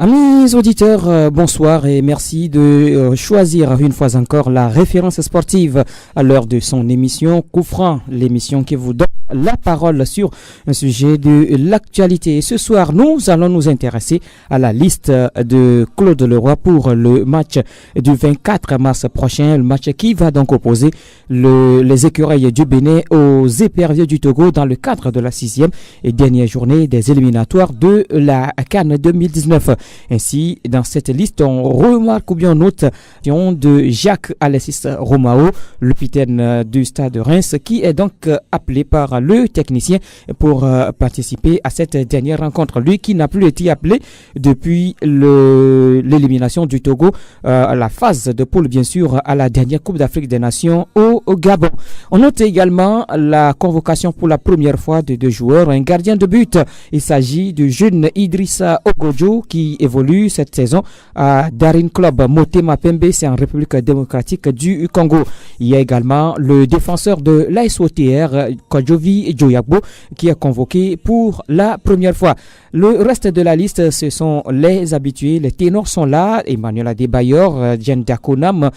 Amis auditeurs, bonsoir et merci de choisir une fois encore la référence sportive à l'heure de son émission Coup franc, l'émission qui vous donne la parole sur un sujet de l'actualité. Et ce soir, nous allons nous intéresser à la liste de Claude Leroy pour le match du 24 mars prochain, le match qui va donc opposer les écureuils du Bénin aux éperviers du Togo dans le cadre de la 6e et dernière journée des éliminatoires de la CAN 2019. Ainsi, dans cette liste, on remarque ou bien on note de Jacques Alexis Romao, le capitaine du Stade de Reims, qui est donc appelé par le technicien pour participer à cette dernière rencontre. Lui qui n'a plus été appelé depuis l'élimination du Togo à la phase de poule, bien sûr, à la dernière Coupe d'Afrique des Nations au Gabon. On note également la convocation pour la première fois de deux joueurs, un gardien de but. Il s'agit du jeune Idrissa Ogojo qui évolue cette saison à Daring Club Motema Pembe, c'est en République démocratique du Congo. Il y a également le défenseur de l'ASOTR, Kodjovi Joyagbo, qui est convoqué pour la première fois. Le reste de la liste, ce sont les habitués. Les ténors sont là, Emmanuel Adebayor, Jen Dakonam,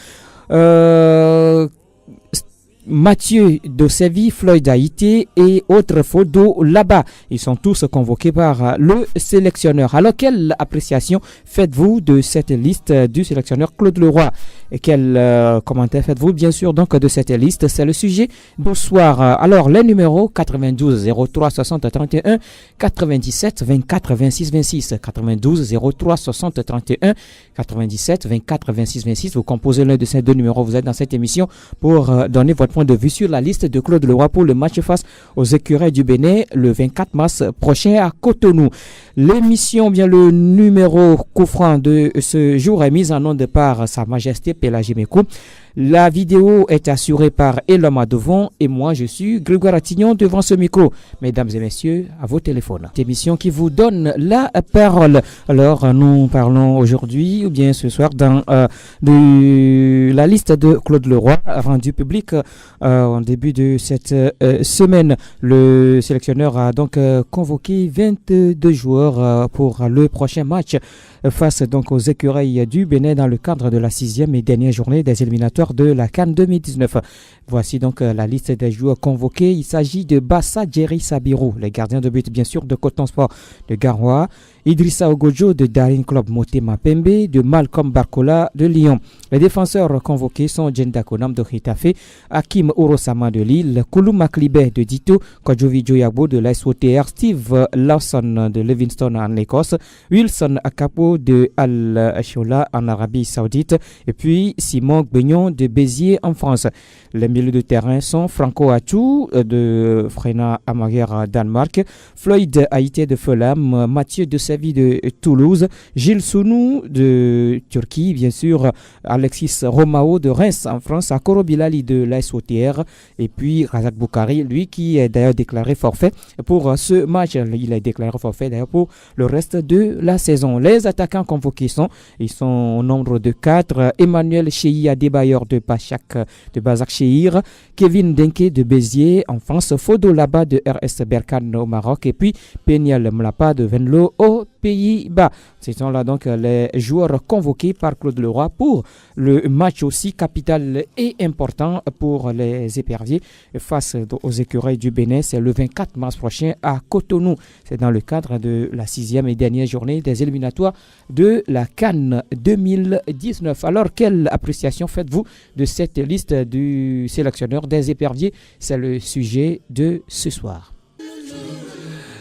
Mathieu Dosevi, Floyd Haïté et autres Fodo là-bas. Ils sont tous convoqués par le sélectionneur. Alors, quelle appréciation faites-vous de cette liste du sélectionneur Claude Leroy? Et quel commentaire faites-vous, bien sûr, donc de cette liste? C'est le sujet du soir. Alors, les numéros 92 03 60 31, 97 24 26 26, 92 03 60 31, 97 24 26 26. Vous composez l'un de ces deux numéros. Vous êtes dans cette émission pour donner votre point de vue sur la liste de Claude Leroy pour le match face aux écureuils du Bénin le 24 mars prochain à Cotonou. L'émission, bien le numéro coup franc de ce jour est mise en onde par Sa Majesté Pélagie Mekou. La vidéo est assurée par Eloma Devon et moi je suis Grégoire Attignon devant ce micro. Mesdames et messieurs, à vos téléphones. Cette émission qui vous donne la parole. Alors nous parlons aujourd'hui ou bien ce soir dans de la liste de Claude Leroy rendue publique en début de cette semaine. Le sélectionneur a donc convoqué 22 joueurs pour le prochain match face donc aux écureuils du Bénin dans le cadre de la 6e et dernière journée des éliminatoires de la CAN 2019. Voici donc la liste des joueurs convoqués. Il s'agit de Bassa Jerry Sabirou, les gardiens de but bien sûr de Coton Sport de Garoua, Idrissa Ogojo de Daring Club Motema Pembe, de Malcolm Barcola de Lyon. Les défenseurs convoqués sont Jenda Konam de Ritafe, Hakim Orosama de Lille, Koulou Maklibe de Dito, Kodjovi Joyagbo de l'ASOTR, Steve Lawson de Livingston en Écosse, Wilson Akapo de Al-Shola en Arabie Saoudite et puis Simon Beignon de Béziers en France. Les milieux de terrain sont Franco Atou de Frena Amager Danemark, Floyd Haïté de Fulham, Mathieu de Séville de Toulouse, Gilles Sounou de Turquie, bien sûr, Alexis Romao de Reims en France, Akoro Bilali de l'ASOTR et puis Razak Boukari, lui qui est d'ailleurs déclaré forfait pour ce match. Il est déclaré forfait d'ailleurs pour le reste de la saison. Les attaquants convoqués ils sont au nombre de 4. Emmanuel Cheyi Adebayor de Bazak Chehir, Kevin Denke de Béziers en France, Fodo Laba de RS Berkane au Maroc et puis Peniel Mlapa de Venlo aux Pays-Bas. Ce sont là donc les joueurs convoqués par Claude Leroy pour le match aussi capital et important pour les éperviers face aux écureuils du Bénin. C'est le 24 mars prochain à Cotonou. C'est dans le cadre de la 6e et dernière journée des éliminatoires de la CAN 2019. Alors, quelle appréciation faites-vous de cette liste du sélectionneur des éperviers? C'est le sujet de ce soir.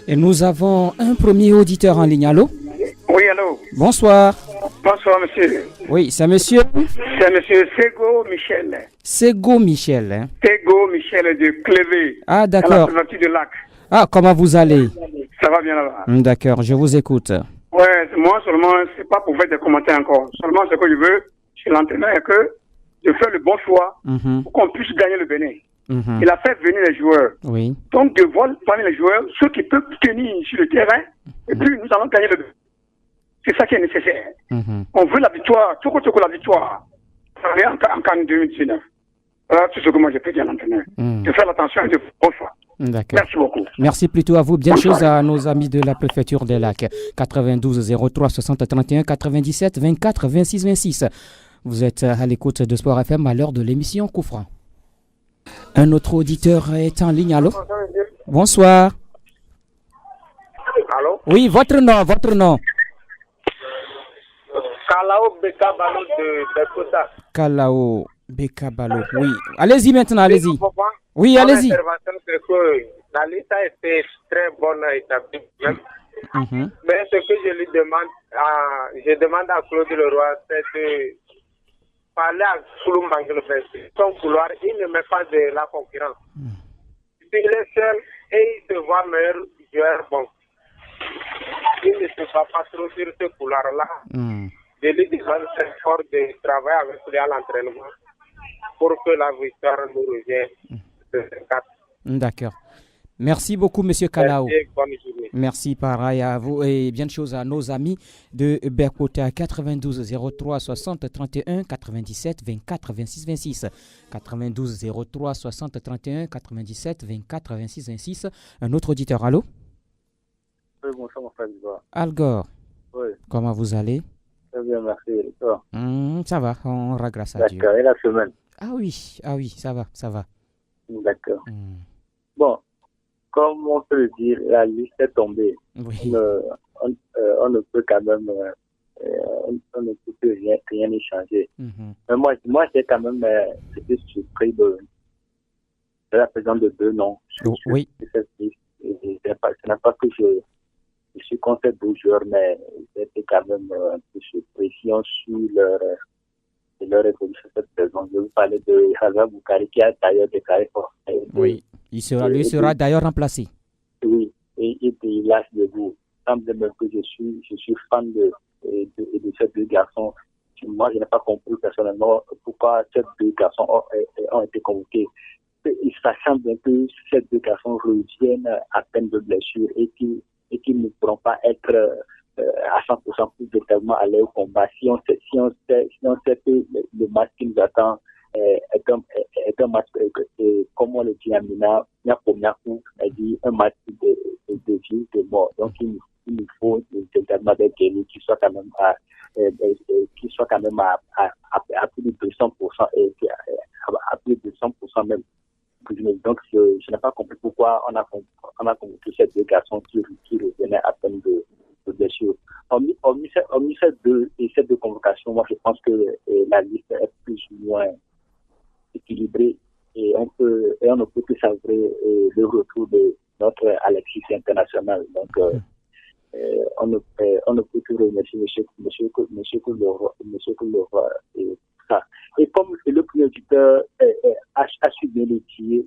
Et nous avons un premier auditeur en ligne. Allô? Oui, allô? Bonsoir. Bonsoir, monsieur. Oui, c'est monsieur? C'est monsieur Sego Michel. Sego Michel. Hein? Sego Michel de Clévé. Ah, d'accord. À la du lac. Ah, comment vous allez? Ça va bien là-bas. D'accord, je vous écoute. Ouais, moi seulement, c'est pas pour faire des commentaires encore. Seulement, ce que je veux chez l'entraîneur est que de faire le bon choix pour qu'on puisse gagner le Bénin. Il a fait venir les joueurs. Oui. Donc, de voir parmi les joueurs ceux qui peuvent tenir sur le terrain et puis nous allons gagner le Bénin. C'est ça qui est nécessaire. On veut la victoire, tout contre la victoire. En CAN 2019. Voilà tout ce que moi je peux dire à l'entraîneur. De faire attention et de bon choix. D'accord. Merci beaucoup. Merci plutôt à vous. Bien chose à nos amis de la préfecture des Lacs. 92 03 60 31 97 24 26 26. Vous êtes à l'écoute de Sport FM à l'heure de l'émission Coup Franc. Un autre auditeur est en ligne. Allô? Bonsoir. Allô? Oui, votre nom. Kalao Bekabalo de Bekota. Kalao Bekabalo, oui. Allez-y maintenant, allez-y. Oui, Mon allez-y. intervention, c'est que la liste a été très bonne à établir. Mais ce que je lui demande, je demande à Claude Leroy, c'est de parler à Koulou Mangelo. Son couloir, il ne met pas de la concurrence. Il est seul et il se voit meilleur joueur, bon. Il ne se voit pas trop sur ce couloir-là. Je lui demande très fort de travailler avec lui à l'entraînement pour que la victoire nous revienne. D'accord. Merci beaucoup, Monsieur Kalao. Merci, bonne journée. Merci, pareil à vous et bien de choses à nos amis de Berkota 92 03 60 31 97 24 26 26. 92 03 60 31 97 24 26 26. Un autre auditeur, allô? Oui, bonsoir, mon frère. Algor. Oui. Comment vous allez? Très bien, merci. Et toi? Ça va, on rend grâce à Dieu. D'accord, et la semaine? Ah oui, ça va. D'accord. Bon, comme on peut le dire, la liste est tombée. Oui. On ne peut quand même, on ne peut plus rien échanger. Mais moi j'ai quand même été surpris de la présence de deux noms. Oui. Cette liste. Ce n'est pas que je suis contre ces deux joueurs, mais j'étais quand même un peu surpris. Si on suit leur évolution cette saison, je vous parlais de Hazard Boukari qui a d'ailleurs déclaré fort. Oui, il sera d'ailleurs remplacé. Oui, et il lâche debout. Tant même que je suis fan de ces deux garçons. Moi, je n'ai pas compris personnellement pourquoi ces deux garçons ont été convoqués. Sachant bien que ces deux garçons reviennent à peine de blessure et qu'ils ne pourront pas être à 100% plus véritablement aller au combat. Si on sait que le match qui nous attend est un match, comme on le dit à Mina, un match de vie, de mort. Donc il nous faut véritablement des guerriers qui soient quand même à plus de 200% et à plus de 100% même. Donc je n'ai pas compris pourquoi on a convoqué ces deux garçons qui revenaient à peine de blessure. Hormis ces deux convocations, moi je pense que la liste est plus ou moins équilibrée et on ne peut que savourer le retour de notre Alexis international. Donc on ne peut que remercier monsieur Couleroy et ça. Et comme le premier auditeur a su bien le dire,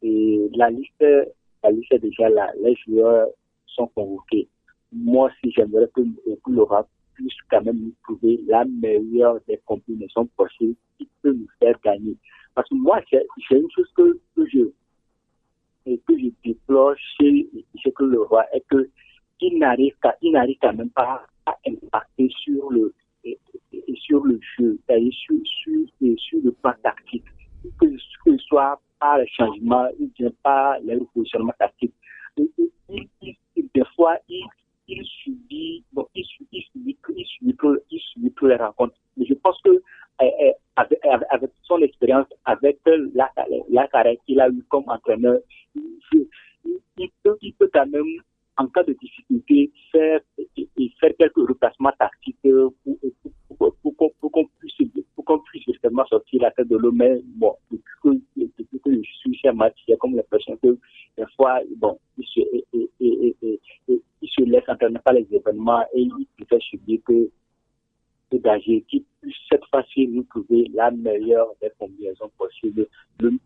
et la liste est déjà là, les joueurs sont convoqués. Moi aussi, j'aimerais que Couleroy puisse quand même nous trouver la meilleure des combinaisons possibles qui peut nous faire gagner. Parce que moi, j'ai une chose que je déplore chez Couleroy est que il n'arrive quand même pas à impacter sur le jeu, c'est-à-dire sur le plan tactique, que ce soit par le changement ou bien par le repositionnement tactique. Des fois, il subit trop les rencontres. Mais je pense que avec son expérience, avec la carrière qu'il a eu comme entraîneur, il peut quand même, en cas de difficulté, faire quelques replacements tactiques pour qu'on puisse justement sortir la tête de l'eau. Mais bon, depuis que je suis chez Match, j'ai comme l'impression que des fois, bon, il se laisse entraîner par les événements et il préfère subir que danger, qui puisse cette fois-ci nous trouver la meilleure des combinaisons possibles, le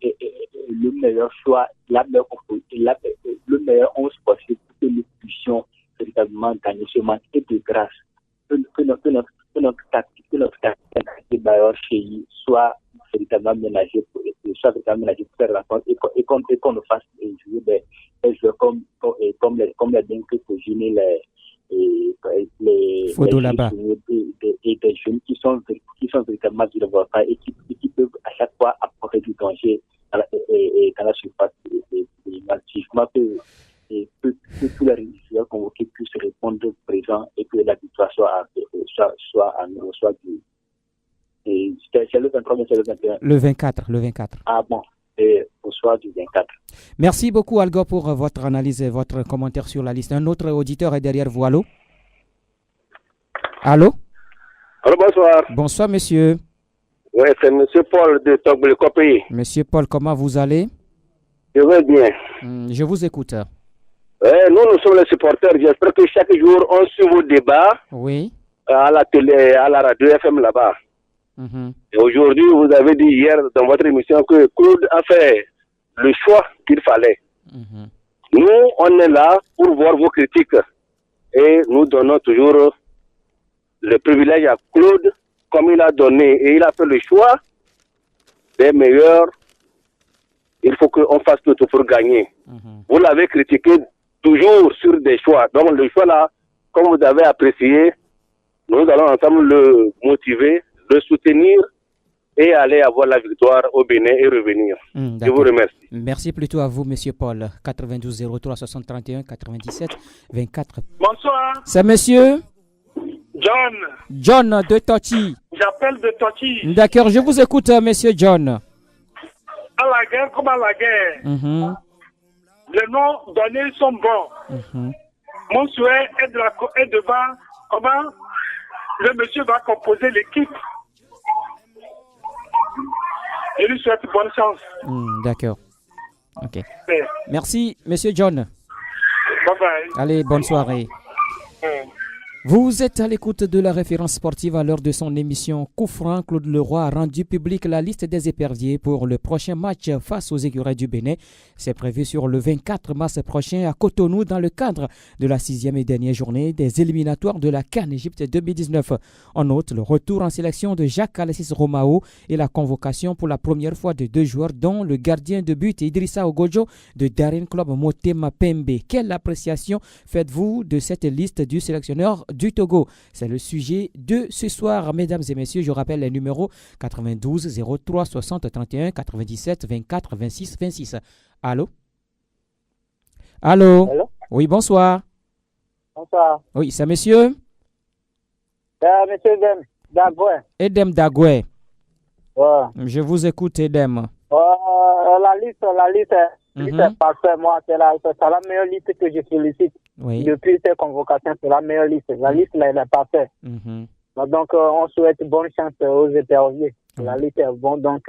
meilleur choix, le meilleur 11 possible pour que nous puissions véritablement gagner ce match et de grâce. Que notre tactique d'ailleurs chez lui soit véritablement ménagée pour faire la rencontre et qu'on nous fasse jouer des jeux comme les bien que Kojini, les Fodo là-bas et des jeunes qui sont véritablement du laboratoire et qui peuvent à chaque fois apporter du danger dans la surface des matchs. franchement que tous les joueurs convoqués puissent répondre présent et que la victoire soit à nous, soit du. C'est le 23, mais c'est le 21. Le 24. Ah bon, et au soir du 24. Merci beaucoup, Algo, pour votre analyse et votre commentaire sur la liste. Un autre auditeur est derrière vous. Allô? Allô, bonsoir. Bonsoir, monsieur. Oui, c'est M. Paul de Togbe-le-Copé. Monsieur Paul, comment vous allez? Je vais bien. Je vous écoute. Nous sommes les supporters. J'espère que chaque jour, on suit vos débats Oui. à la télé, à la radio FM là-bas. Et aujourd'hui, vous avez dit hier dans votre émission que Claude a fait le choix qu'il fallait. Nous, on est là pour voir vos critiques. Et nous donnons toujours le privilège à Claude, comme il a donné et il a fait le choix des meilleurs. Il faut qu'on fasse tout pour gagner. Vous l'avez critiqué toujours sur des choix. Donc le choix là, comme vous avez apprécié, nous allons ensemble le motiver, le soutenir et aller avoir la victoire au Bénin et revenir. Je vous remercie. Merci plutôt à vous, monsieur Paul. 92 03 60 31 97 24. Bonsoir. C'est monsieur John de Toti. J'appelle de Toti. D'accord, je vous écoute, monsieur John. À la guerre comme à la guerre. Les noms donnés sont bons. Mon souhait est de voir comment le monsieur va composer l'équipe. Je lui souhaite bonne chance. D'accord. Ok. Merci, monsieur John. Bye bye. Allez, bonne soirée. Vous êtes à l'écoute de la référence sportive à l'heure de son émission Coup franc. Claude Leroy a rendu public la liste des éperviers pour le prochain match face aux écureuils du Bénin. C'est prévu sur le 24 mars prochain à Cotonou dans le cadre de la 6e et dernière journée des éliminatoires de la CAN Égypte 2019. En note, le retour en sélection de Jacques Alexis Romao et la convocation pour la première fois de 2 joueurs dont le gardien de but Idrissa Ogojo de Daring Club Motema Pembe. Quelle appréciation faites-vous de cette liste du sélectionneur du Togo? C'est le sujet de ce soir, mesdames et messieurs. Je rappelle les numéros 92 03 60 31 97 24 26 26. Allô? Allô? Oui, bonsoir. Bonsoir. Oui, c'est monsieur? Monsieur Edem Dagoué. Edem Dagoué. Ouais. Je vous écoute, Edem. La liste est parfaite. Moi, c'est la meilleure liste que je félicite. Oui. Depuis ces convocations, c'est la meilleure liste. La liste, là, elle est parfaite. Donc, on souhaite bonne chance aux éperviers. La liste est bonne, donc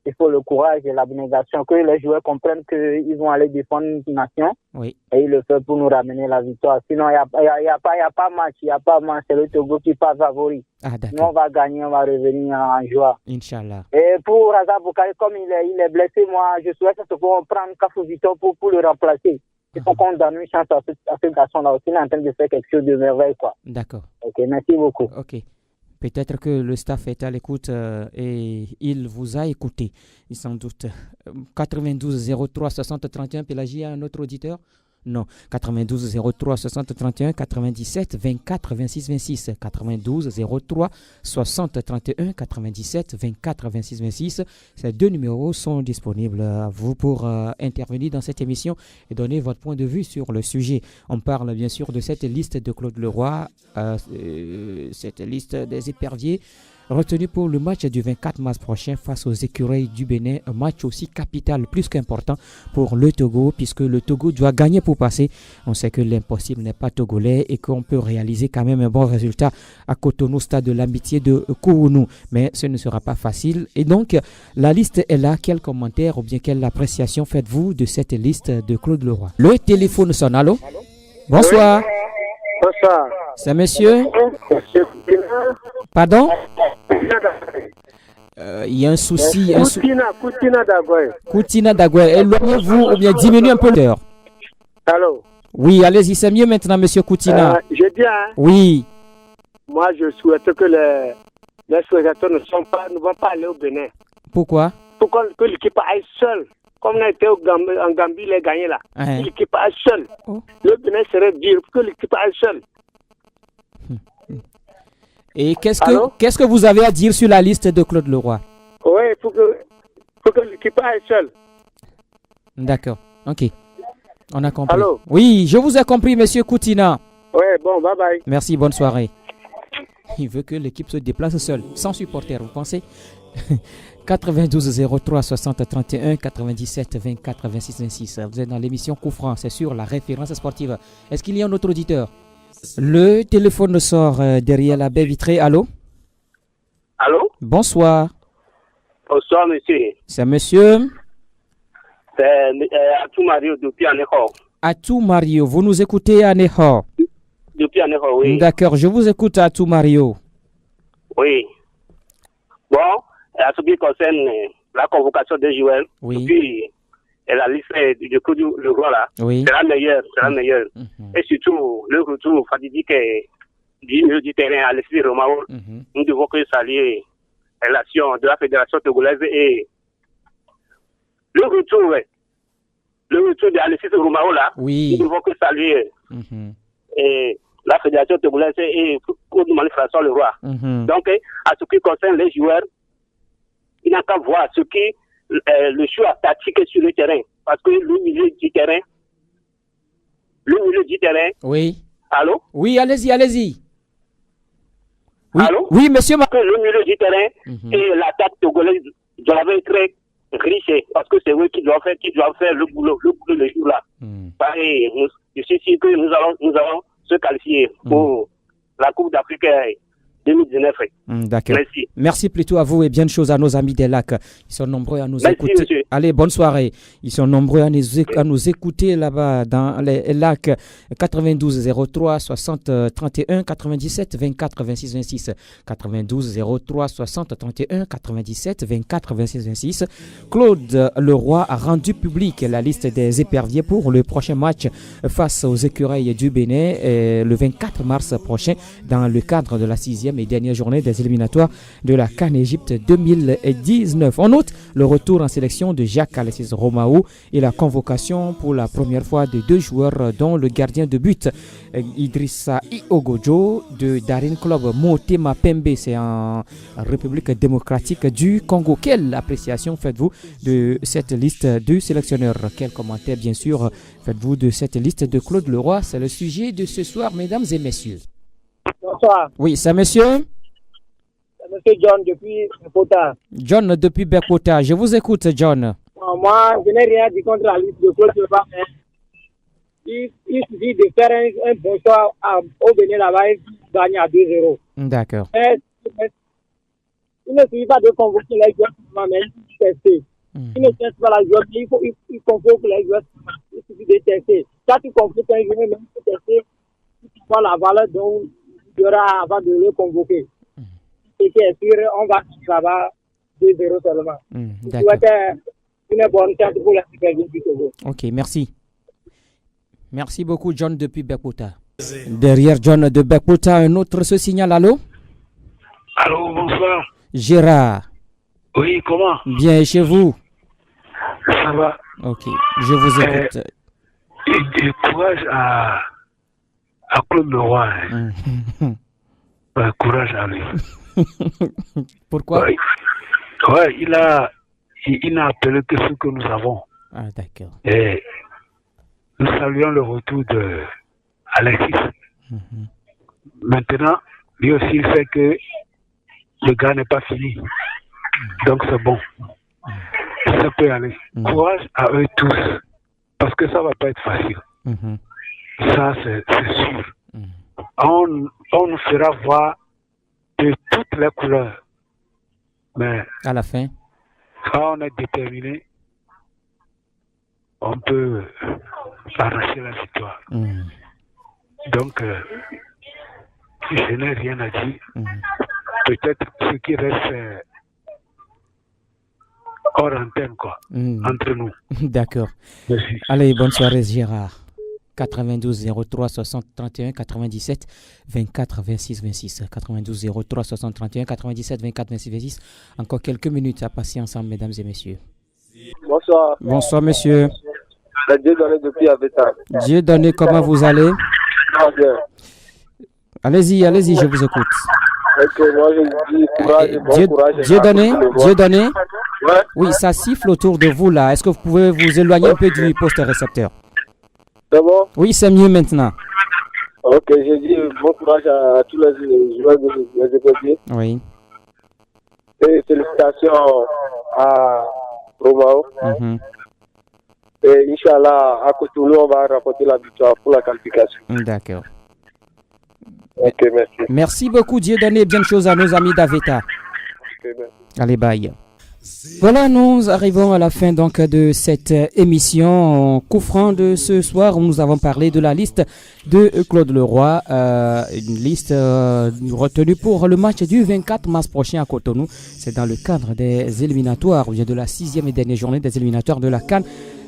il faut le courage et l'abnégation. Que les joueurs comprennent qu'ils vont aller défendre une nation. Oui. Et ils le font pour nous ramener la victoire. Sinon, il n'y a pas match. Il n'y a pas match. C'est le Togo qui passe favori. Nous, on va gagner, on va revenir en joie. Inch'Allah. Et pour Razak Boukari, comme il est blessé, moi, je souhaite qu'il faut prendre Kafou Vito pour le remplacer. Il faut qu'on donne une chance à ce garçon-là aussi. Il est en train de faire quelque chose de merveille, quoi. D'accord. Ok, merci beaucoup. Ok. Peut-être que le staff est à l'écoute et il vous a écouté, sans doute. 92 03 60 31, Pélagie, un autre auditeur? Non. 92 03 60 31 97 24 26 26. 92 03 60 31 97 24 26 26. Ces deux numéros sont disponibles à vous pour intervenir dans cette émission et donner votre point de vue sur le sujet. On parle bien sûr de cette liste de Claude Leroy, cette liste des éperviers retenu pour le match du 24 mars prochain face aux écureuils du Bénin. Un match aussi capital, plus qu'important pour le Togo, puisque le Togo doit gagner pour passer. On sait que l'impossible n'est pas togolais et qu'on peut réaliser quand même un bon résultat à Cotonou, stade de l'amitié de Kourounou. Mais ce ne sera pas facile. Et donc, la liste est là. Quel commentaire ou bien quelle appréciation faites-vous de cette liste de Claude Leroy? Le téléphone sonne. Allô? Bonsoir. Bonsoir. C'est monsieur? Pardon? Il y a un souci. Koutina Dagoué. Koutina Dagoué. Éloignez-vous ou bien diminuez un peu l'heure. Allô? Oui, allez-y, c'est mieux maintenant, monsieur Koutina. Je dis, hein? Oui. Moi, je souhaite que les spectateurs ne vont pas aller au Bénin. Pourquoi? Pour que l'équipe aille seule. Comme on a été en Gambie, il a gagné là. L'équipe aille seule. Le Bénin serait dur pour que l'équipe aille seule. Et qu'est-ce que vous avez à dire sur la liste de Claude Leroy? Oui, il faut que l'équipe aille seule. D'accord, ok. On a compris. Allô? Oui, je vous ai compris, monsieur Koutina. Ouais, bon, bye bye. Merci, bonne soirée. Il veut que l'équipe se déplace seule, sans supporter, vous pensez? 92 03 60 31 97 24 26 26. Vous êtes dans l'émission Coup franc, c'est sur la référence sportive. Est-ce qu'il y a un autre auditeur? Le téléphone sort derrière la baie vitrée. Allô? Allô? Bonsoir. Bonsoir, monsieur. C'est monsieur? C'est Atou Mario depuis Aného. Atou Mario, vous nous écoutez à Aného? Depuis Aného, oui. D'accord, je vous écoute Atou Mario. Oui. Bon, à ce qui concerne la convocation des joueurs, oui. Depuis la liste du coup le roi là, oui. C'est la meilleure, c'est la meilleure. Et surtout, le retour fatidique du milieu du terrain à l'esprit Romao, nous devons que saluer l'action de la Fédération togolaise et le retour de Alexis Romao là, oui. Nous devons que saluer et la Fédération togolaise et pour demander François Leroy. Donc, à ce qui concerne les joueurs, il n'a qu'à voir ce qui le choix tactique sur le terrain. Parce que le milieu du terrain. Oui. Allô? Oui, allez-y. Oui. Allô? Oui, monsieur. Le milieu du terrain et l'attaque togolaise doivent être très riches parce que c'est eux qui doivent faire le boulot le jour là. Pareil, je suis sûr que nous allons se qualifier pour la Coupe d'Afrique 2019. D'accord. Merci plutôt à vous et bien de choses à nos amis des lacs. Ils sont nombreux à nous écouter. Monsieur. Allez, bonne soirée. Ils sont nombreux à nous écouter là-bas dans les lacs 92 03 60 31 97 24 26 26. 92 03 60 31 97 24 26 26. Claude Leroy a rendu public la liste des éperviers pour le prochain match face aux écureuils du Bénin le 24 mars prochain dans le cadre de la 6e et dernière journée des éliminatoires de la CAN Égypte 2019. En outre, le retour en sélection de Jacques-Alexis Romao et la convocation pour la première fois de 2 joueurs dont le gardien de but Idrissa Iogojo de Daring Club Motema Pembe, c'est en République démocratique du Congo. Quelle appréciation faites-vous de cette liste du sélectionneur? Quel commentaire bien sûr faites-vous de cette liste de Claude Leroy? C'est le sujet de ce soir, mesdames et messieurs. Bonsoir. Oui, c'est monsieur? C'est monsieur John depuis Bekota. John depuis Bekota. Je vous écoute, John. Moi, je n'ai rien dit contre la liste de Claude Leroy, mais il suffit de faire un bon choix au Bénin là-bas et gagner à 2-0. D'accord. Il ne suffit pas de convoquer les joueurs, mais il faut tester. Il ne teste pas la joueur, mais il convoque les joueurs. Il suffit de tester. Quand tu convoques un joueur, il faut tester. Tu vois la valeur dont il y aura avant de le convoquer. Et qui est sûr, on va gagner là-bas 2-0 seulement. Je souhaite une bonne chance pour la Super League du Togo. Ok, merci. Merci beaucoup, John depuis Bekota. Derrière John de Bekota, un autre se signale. Allô? Allô, bonsoir. Gérard. Oui, comment? Bien, chez vous? Ça va. Ok, je vous écoute. Et courage à Claude Leroy. Courage à lui. Pourquoi? Ouais, il n'a appelé que ce que nous avons. Ah, d'accord. Et nous saluons le retour de Alexis. Maintenant, lui aussi, il fait que le gars n'est pas fini. Donc, c'est bon. Ça peut aller. Courage à eux tous. Parce que ça ne va pas être facile. Ça, c'est sûr. On nous fera voir de toutes les couleurs. Mais à la fin, quand on est déterminé, on peut arracher la victoire. Donc, je n'ai rien à dire. Peut-être ce qui reste hors antenne, quoi, entre nous. D'accord. Merci. Allez, bonne soirée, Gérard. 92 03 60 31 97 24 26 26. 92 03 60 31 97 24 26 26. Encore quelques minutes à passer ensemble, mesdames et messieurs. Bonsoir. Bonsoir, monsieur. Dieu donné depuis Abeta. Dieu donné, comment vous allez? Bien. Allez-y, je vous écoute. Ok, moi je dis courage, bon courage. Dieu donné. Ouais. Oui, ça siffle autour de vous là. Est-ce que vous pouvez vous éloigner un peu du poste récepteur? C'est bon? Oui, c'est mieux maintenant. Ok, je dis bon courage à tous les joueurs des écoliers. Oui. Et félicitations à Romao. Et Inch'Allah, à côté de nous, on va rapporter la victoire pour la qualification. D'accord. Ok, merci. Merci beaucoup, Dieu donne bien de choses à nos amis d'Aveta. Ok, merci. Allez, bye. Voilà, nous arrivons à la fin donc de cette émission. Coup franc de ce soir, où nous avons parlé de la liste de Claude Leroy, une liste retenue pour le match du 24 mars prochain à Cotonou. C'est dans le cadre des éliminatoires, ou bien de la 6e et dernière journée des éliminatoires de la CAN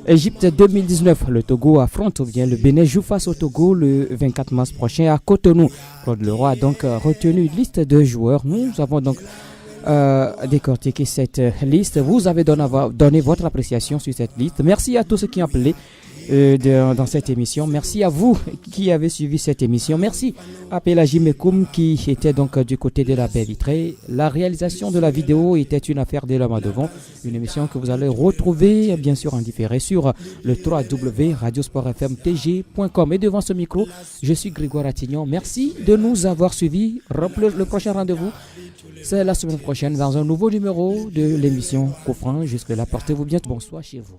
Égypte 2019. Le Togo affronte, ou bien le Bénin joue face au Togo le 24 mars prochain à Cotonou. Claude Leroy a donc retenu une liste de joueurs. Nous avons donc décortiquer cette liste. Vous avez donné votre appréciation sur cette liste. Merci à tous ceux qui ont appelé dans cette émission. Merci à vous qui avez suivi cette émission. Merci à Pélagie Mekoum qui était donc du côté de la baie vitrée. La réalisation de la vidéo était une affaire de l'homme devant. Une émission que vous allez retrouver bien sûr en différé sur le www.radiosportfmtg.com. Et devant ce micro, je suis Grégoire Attignon. Merci de nous avoir suivis. Le prochain rendez-vous, c'est la semaine prochaine dans un nouveau numéro de l'émission Coup franc. Jusque-là, portez-vous bien. Bonsoir chez vous.